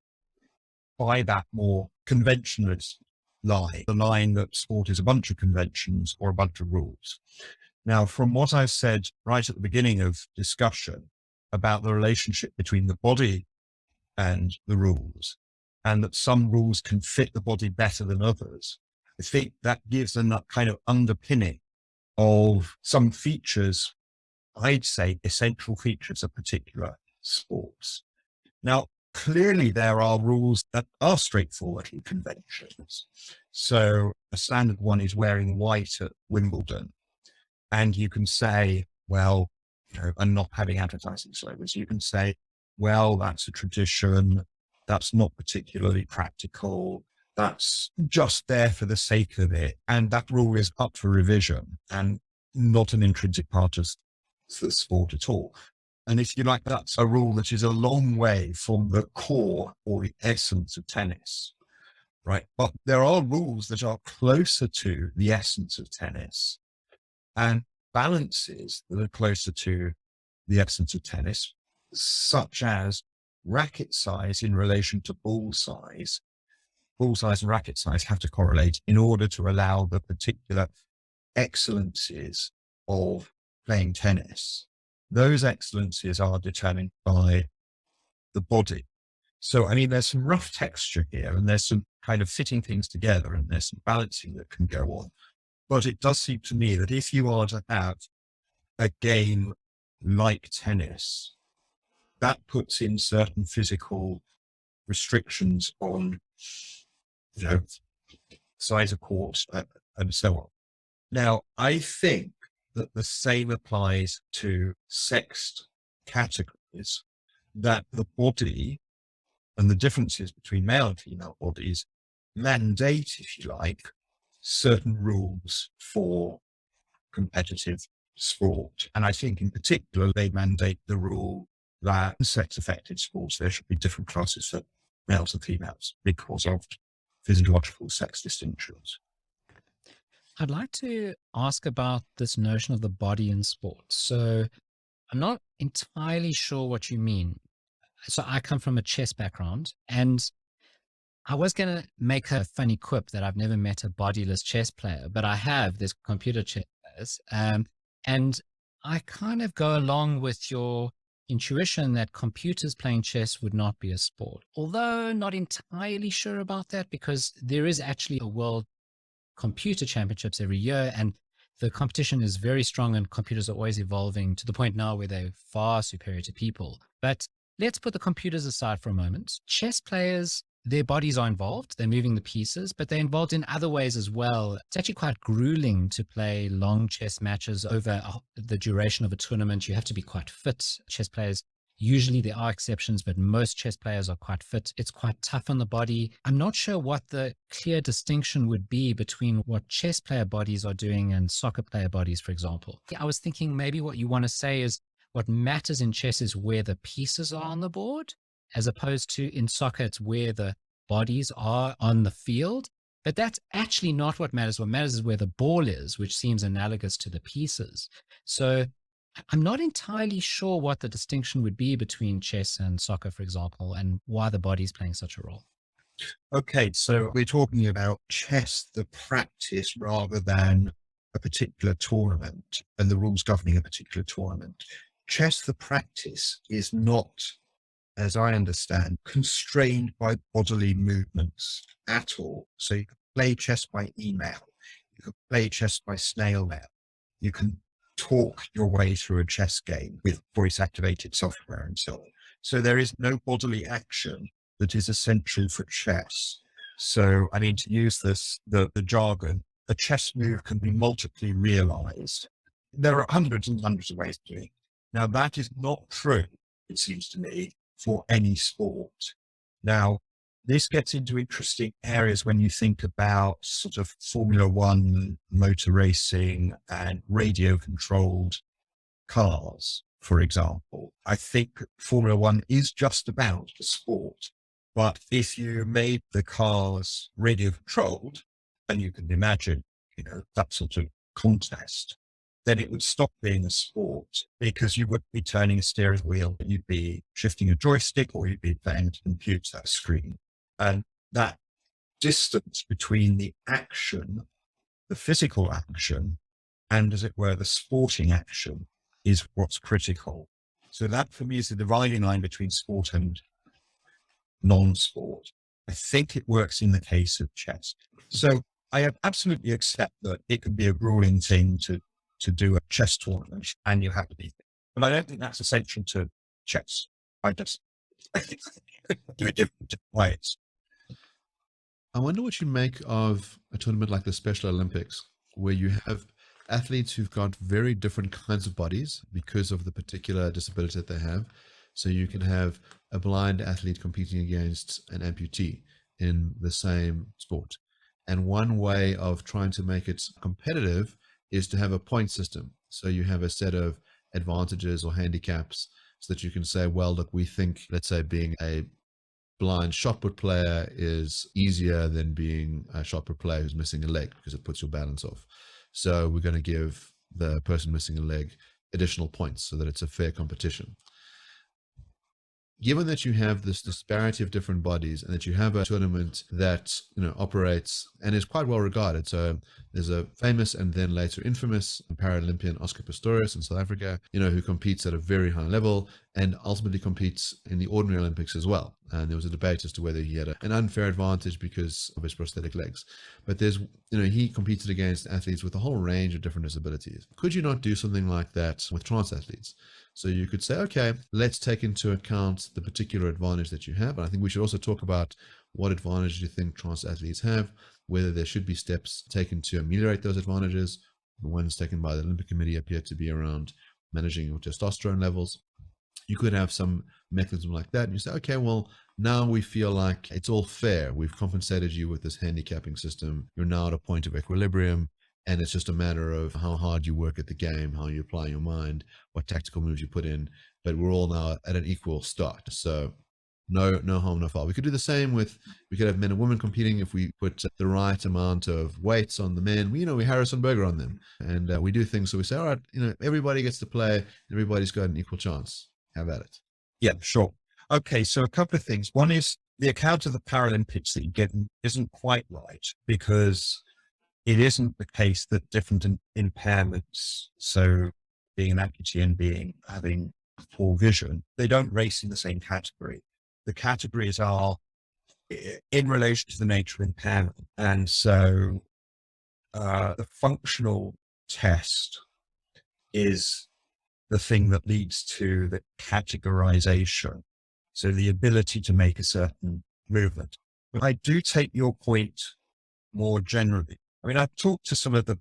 buy that more conventionalist line, the line that sport is a bunch of conventions or a bunch of rules. Now, from what I've said right at the beginning of discussion about the relationship between the body and the rules, and that some rules can fit the body better than others, I think that gives a kind of underpinning of some features, I'd say essential features of particular sports. Now, clearly there are rules that are straightforwardly conventions. So a standard one is wearing white at Wimbledon. And you can say, well, you know, and not having advertising slogans, you can say, well, that's a tradition. That's not particularly practical. That's just there for the sake of it. And that rule is up for revision and not an intrinsic part of the sport at all. And if you like, that's a rule that is a long way from the core or the essence of tennis, right? But there are rules that are closer to the essence of tennis and balances that are closer to the essence of tennis, such as racket size in relation to ball size. Ball size and racket size have to correlate in order to allow the particular excellencies of playing tennis. Those excellencies are determined by the body. So, I mean, there's some rough texture here and there's some kind of fitting things together and there's some balancing that can go on. But it does seem to me that if you are to have a game like tennis, that puts in certain physical restrictions on, size of court and so on. Now, I think that the same applies to sexed categories, that the body and the differences between male and female bodies mandate, if you like, certain rules for competitive sport. And I think in particular, they mandate the rule that in sex-affected sports, there should be different classes for males and females because of physiological sex distinctions. I'd like to ask about this notion of the body in sports. So I'm not entirely sure what you mean. So I come from a chess background, and I was going to make a funny quip that I've never met a bodiless chess player, but I have. There's computer chess players. And I kind of go along with your intuition that computers playing chess would not be a sport, although not entirely sure about that, because there is actually a world computer championships every year, and the competition is very strong and computers are always evolving to the point now where they're far superior to people. But let's put the computers aside for a moment. Chess players, their bodies are involved. They're moving the pieces, but they're involved in other ways as well. It's actually quite grueling to play long chess matches over the duration of a tournament. You have to be quite fit. Chess players, usually there are exceptions, but most chess players are quite fit. It's quite tough on the body. I'm not sure what the clear distinction would be between what chess player bodies are doing and soccer player bodies, for example. I was thinking maybe what you want to say is what matters in chess is where the pieces are on the board, as opposed to in soccer, it's where the bodies are on the field. But that's actually not what matters. What matters is where the ball is, which seems analogous to the pieces. So I'm not entirely sure what the distinction would be between chess and soccer, for example, and why the body's playing such a role. Okay, so we're talking about chess, the practice, rather than a particular tournament and the rules governing a particular tournament. Chess, the practice, is not, as I understand, constrained by bodily movements at all. So you can play chess by email, you can play chess by snail mail, you can talk your way through a chess game with voice-activated software and so on. So there is no bodily action that is essential for chess. So, I mean, to use this, the jargon, a chess move can be multiply realized. There are hundreds and hundreds of ways of doing it. Now, that is not true, it seems to me, for any sport. Now, this gets into interesting areas when you think about sort of Formula One, motor racing, and radio-controlled cars, for example. I think Formula One is just about a sport. But if you made the cars radio-controlled, and you can imagine, that sort of contest, then it would stop being a sport because you wouldn't be turning a steering wheel, you'd be shifting a joystick or you'd be playing a computer screen. And that distance between the action, the physical action, and as it were, the sporting action is what's critical. So that for me is the dividing line between sport and non-sport. I think it works in the case of chess. So I absolutely accept that it can be a grueling thing to do a chess tournament and you have to be, but I don't think that's essential to chess. I think do it different ways. I wonder what you make of a tournament like the Special Olympics, where you have athletes who've got very different kinds of bodies because of the particular disability that they have. So you can have a blind athlete competing against an amputee in the same sport. And one way of trying to make it competitive is to have a point system. So you have a set of advantages or handicaps so that you can say, well, look, we think, let's say, being a blind shot put player is easier than being a shot put player who's missing a leg because it puts your balance off. So we're going to give the person missing a leg additional points so that it's a fair competition. Given that you have this disparity of different bodies and that you have a tournament that operates and is quite well regarded, so there's a famous and then later infamous Paralympian, Oscar Pistorius in South Africa, who competes at a very high level and ultimately competes in the ordinary Olympics as well. And there was a debate as to whether he had an unfair advantage because of his prosthetic legs. But there's, he competed against athletes with a whole range of different disabilities. Could you not do something like that with trans athletes? So you could say, okay, let's take into account the particular advantage that you have. And I think we should also talk about what advantage you think trans athletes have, whether there should be steps taken to ameliorate those advantages. The ones taken by the Olympic Committee appear to be around managing your testosterone levels. You could have some mechanism like that. And you say, okay, well, now we feel like it's all fair. We've compensated you with this handicapping system. You're now at a point of equilibrium. And it's just a matter of how hard you work at the game, how you apply your mind, what tactical moves you put in. But we're all now at an equal start. So no harm, no foul. We could do the same we could have men and women competing if we put the right amount of weights on the men. We Harrison Burger on them. And we do things. So we say, all right, everybody gets to play. Everybody's got an equal chance. Have at it. Yeah, sure. Okay, so a couple of things. One is the account of the Paralympics that you get isn't quite right, because it isn't the case that different impairments, so being an amputee and having poor vision, they don't race in the same category. The categories are in relation to the nature of impairment. And so the functional test is the thing that leads to the categorization. So the ability to make a certain movement. But I do take your point more generally. I mean, I've talked to some of the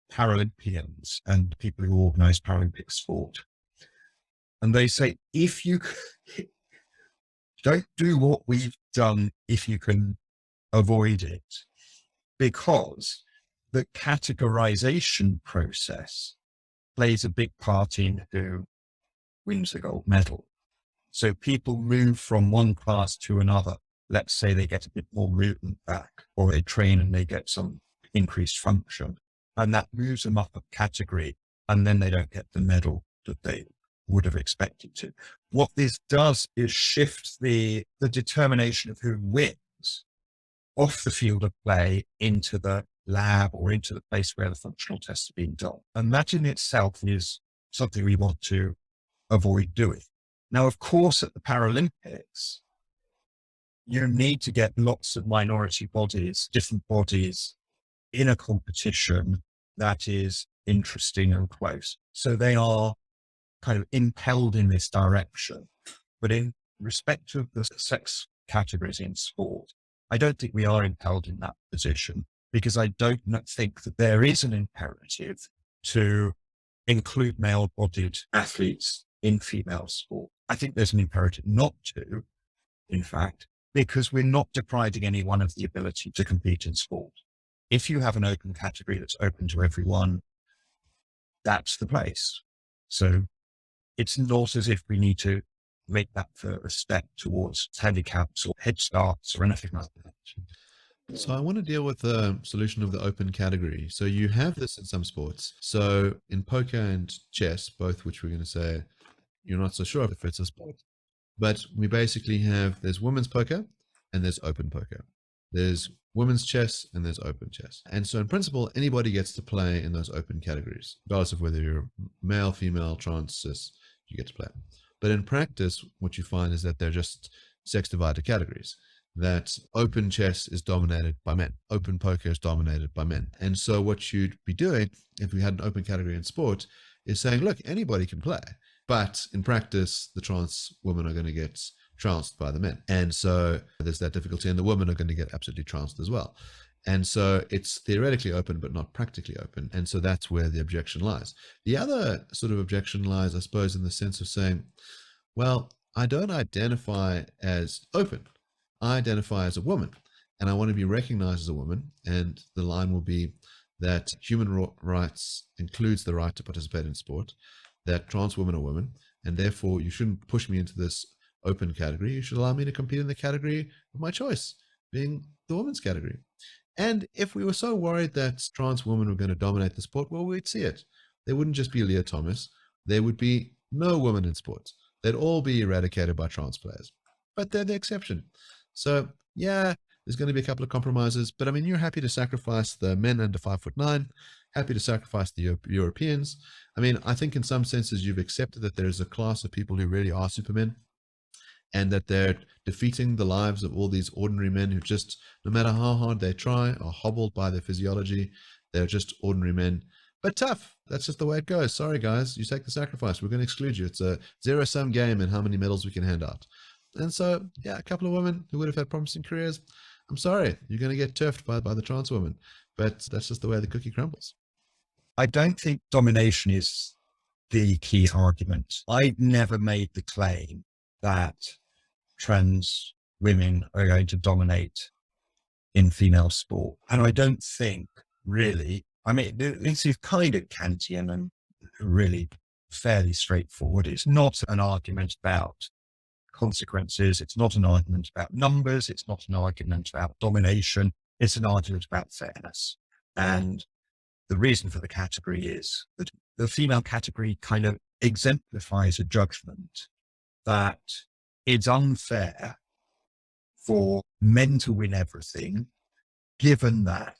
Paralympians and people who organize Paralympic sport, and they say, if you don't do what we've done, if you can avoid it, because the categorization process plays a big part in who wins the gold medal. So people move from one class to another. Let's say they get a bit more movement back, or they train and they get some increased function, and that moves them up a category, and then they don't get the medal that they would have expected to. What this does is shift the determination of who wins off the field of play into the lab or into the place where the functional tests are being done. And that in itself is something we want to avoid doing. Now, of course, at the Paralympics, you need to get lots of minority bodies, different bodies in a competition that is interesting and close. So they are kind of impelled in this direction. But in respect of the sex categories in sport, I don't think we are impelled in that position, because I don't think that there is an imperative to include male-bodied athletes in female sport. I think there's an imperative not to, in fact, because we're not depriving anyone of the ability to compete in sport. If you have an open category that's open to everyone, that's the place. So it's not as if we need to make that further step towards handicaps or head starts or anything like that. So I want to deal with the solution of the open category. So you have this in some sports. So in poker and chess, both which we're going to say you're not so sure if it's a sport, but we basically have, there's women's poker and there's open poker. There's women's chess and there's open chess. And so in principle, anybody gets to play in those open categories, regardless of whether you're male, female, trans, cis, you get to play. But in practice, what you find is that they're just sex divided categories. That open chess is dominated by men. Open poker is dominated by men. And so what you'd be doing if we had an open category in sport is saying, look, anybody can play. But in practice, the trans women are going to get trounced by the men. And so there's that difficulty, and the women are going to get absolutely trounced as well. And so it's theoretically open, but not practically open. And so that's where the objection lies. The other sort of objection lies, I suppose, in the sense of saying, well, I don't identify as open. I identify as a woman, and I want to be recognized as a woman. And the line will be that human rights includes the right to participate in sport, that trans women are women, and therefore you shouldn't push me into this open category. You should allow me to compete in the category of my choice, being the women's category. And if we were so worried that trans women were going to dominate the sport, well, we'd see it. There wouldn't just be Leah Thomas. There would be no women in sports. They'd all be eradicated by trans players. But they're the exception. So, yeah, there's going to be a couple of compromises. But I mean, you're happy to sacrifice the men under 5'9", happy to sacrifice the Europeans. I mean, I think in some senses you've accepted that there's a class of people who really are supermen, and that they're defeating the lives of all these ordinary men who just, no matter how hard they try, are hobbled by their physiology. They're just ordinary men, but tough. That's just the way it goes. Sorry, guys, you take the sacrifice. We're going to exclude you. It's a zero-sum game in how many medals we can hand out. And so, yeah, a couple of women who would have had promising careers, I'm sorry, you're going to get turfed by the trans woman. But that's just the way the cookie crumbles. I don't think domination is the key argument. I never made the claim that trans women are going to dominate in female sport. And I don't think really, I mean, this is kind of Kantian and really fairly straightforward. It's not an argument about consequences. It's not an argument about numbers. It's not an argument about domination. It's an argument about fairness. And the reason for the category is that the female category kind of exemplifies a judgment that it's unfair for men to win everything, given that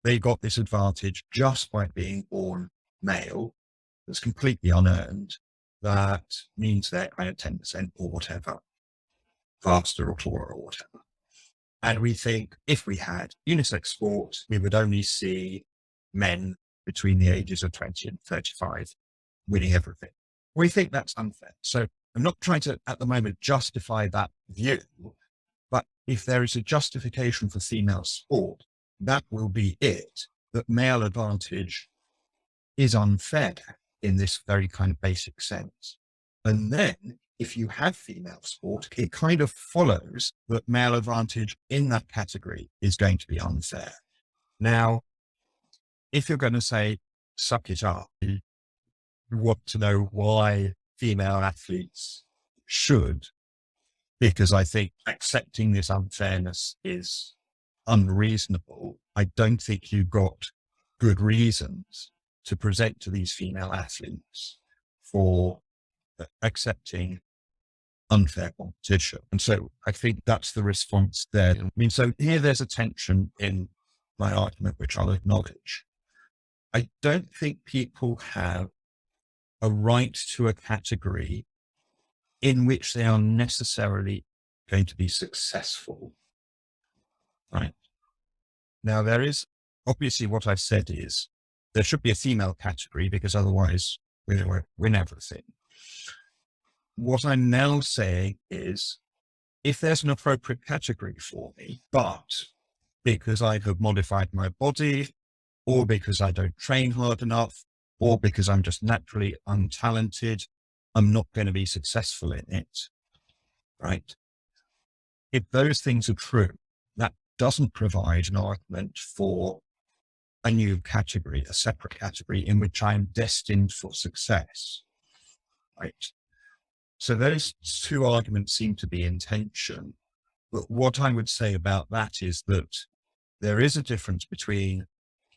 they got this advantage just by being born male. That's completely unearned. That means they're kind of 10% or whatever, faster or taller or whatever. And we think if we had unisex sport, we would only see men between the ages of 20 and 35 winning everything. We think that's unfair. So I'm not trying to, at the moment, justify that view, but if there is a justification for female sport, that will be it, that male advantage is unfair in this very kind of basic sense. And then if you have female sport, it kind of follows that male advantage in that category is going to be unfair. Now, if you're going to say, suck it up, you want to know why female athletes should, because I think accepting this unfairness is unreasonable. I don't think you've got good reasons to present to these female athletes for accepting unfair competition. And so I think that's the response there. I mean, so here there's a tension in my argument, which I'll acknowledge. I don't think people have a right to a category in which they are necessarily going to be successful. Right. Now, there is obviously what I've said is there should be a female category because otherwise we win everything. What I'm now saying is if there's an appropriate category for me, but because I have modified my body or because I don't train hard enough or because I'm just naturally untalented, I'm not going to be successful in it. Right. If those things are true, that doesn't provide an argument for a new category, a separate category in which I am destined for success. Right. So those two arguments seem to be in tension. But what I would say about that is that there is a difference between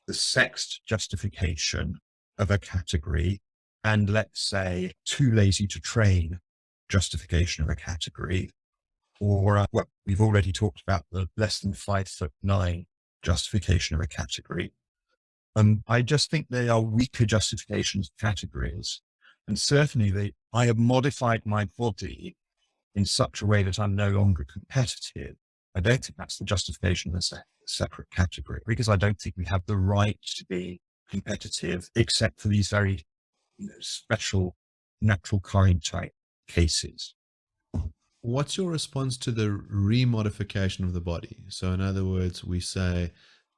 the sexed justification of a category and, let's say, too lazy to train justification of a category, or well, we've already talked about the less than 5'9" justification of a category. I just think they are weaker justifications of categories. And certainly I have modified my body in such a way that I'm no longer competitive. I don't think that's the justification of a separate category, because I don't think we have the right to be competitive except for these very special natural kind type cases. What's your response to the remodification of the body? So in other words, we say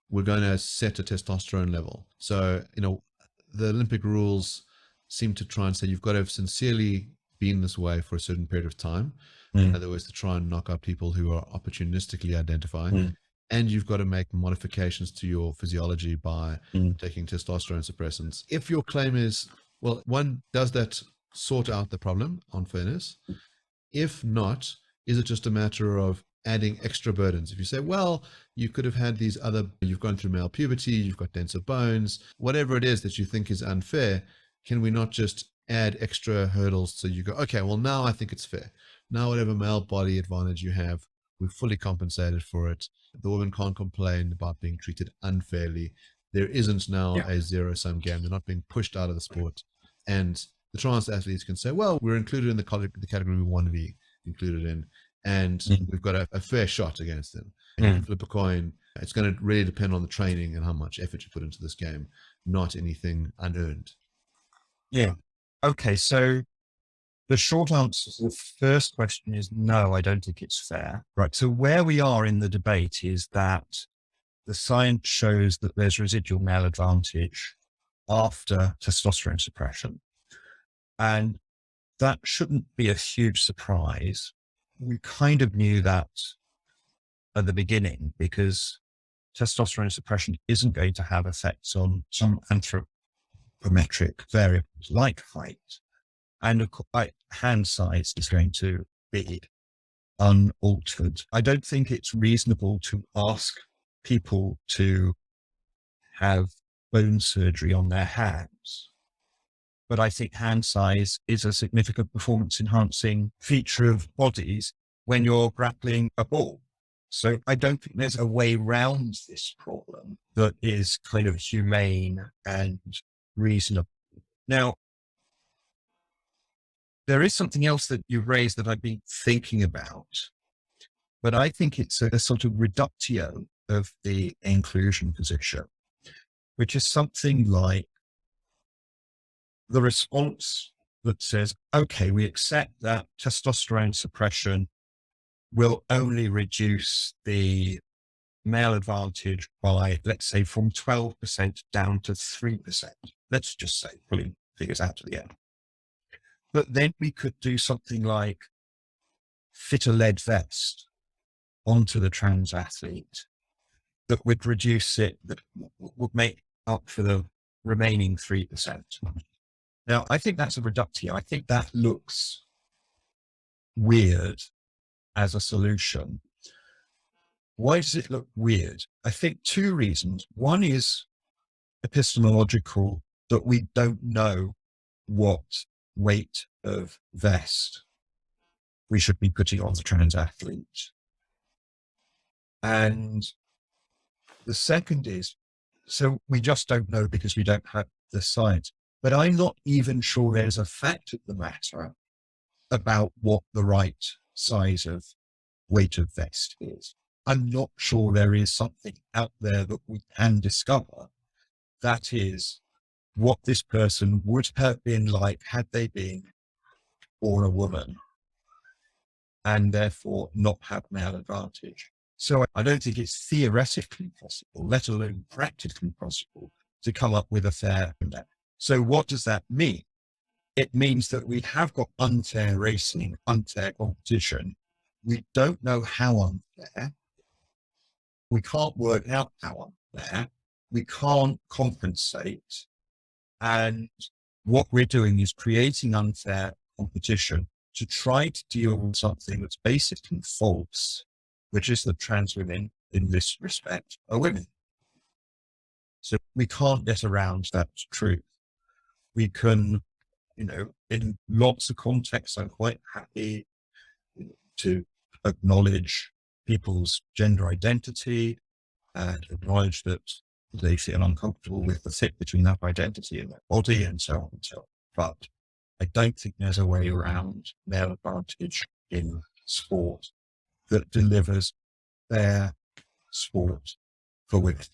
we're going to set a testosterone level. So, the Olympic rules seem to try and say you've got to have sincerely been this way for a certain period of time. In other words, to try and knock out people who are opportunistically identifying. And you've got to make modifications to your physiology by taking testosterone suppressants. If your claim is, well, one, does that sort out the problem on fairness? If not, is it just a matter of adding extra burdens? If you say, well, you could have had these other, you've gone through male puberty, you've got denser bones, whatever it is that you think is unfair, can we not just add extra hurdles so you go, okay, well, now I think it's fair. Now, whatever male body advantage you have, we've fully compensated for it. The woman can't complain about being treated unfairly. There isn't now a zero-sum game. They're not being pushed out of the sport. And the trans athletes can say, well, we're included in the category we want to be included in, and we've got a fair shot against them. And you can flip a coin. It's going to really depend on the training and how much effort you put into this game, not anything unearned. Yeah. Okay, so the short answer to the first question is no, I don't think it's fair. Right. So where we are in the debate is that the science shows that there's residual male advantage after testosterone suppression. And that shouldn't be a huge surprise. We kind of knew that at the beginning because testosterone suppression isn't going to have effects on some anthropometric variables like height. And hand size is going to be unaltered. I don't think it's reasonable to ask people to have bone surgery on their hands. But I think hand size is a significant performance enhancing feature of bodies when you're grappling a ball. So I don't think there's a way around this problem that is kind of humane and reasonable. Now, there is something else that you've raised that I've been thinking about, but I think it's a sort of reductio of the inclusion position, which is something like the response that says, okay, we accept that testosterone suppression will only reduce the male advantage by, let's say, from 12% down to 3%. Let's just say, pulling figures out to the end. But then we could do something like fit a lead vest onto the trans athlete that would reduce it, that would make up for the remaining 3%. Now, I think that's a reductio. I think that looks weird as a solution. Why does it look weird? I think two reasons. One is epistemological, that we don't know what weight of vest we should be putting on the trans athlete. And the second is, so we just don't know because we don't have the science. But I'm not even sure there's a fact of the matter about what the right size of weight of vest is. I'm not sure there is something out there that we can discover that is what this person would have been like had they been born a woman and therefore not have male advantage. So I don't think it's theoretically possible, let alone practically possible, to come up with a fair net. So what does that mean? It means that we have got unfair racing, unfair competition. We don't know how unfair. We can't work out how unfair. We can't compensate. And what we're doing is creating unfair competition to try to deal with something that's basically false, which is that trans women in this respect are women. So we can't get around that truth. We can, in lots of contexts, I'm quite happy to acknowledge people's gender identity and acknowledge that they feel uncomfortable with the fit between that identity and their body and so on and so on. But I don't think there's a way around male advantage in sport that delivers fair sport for women.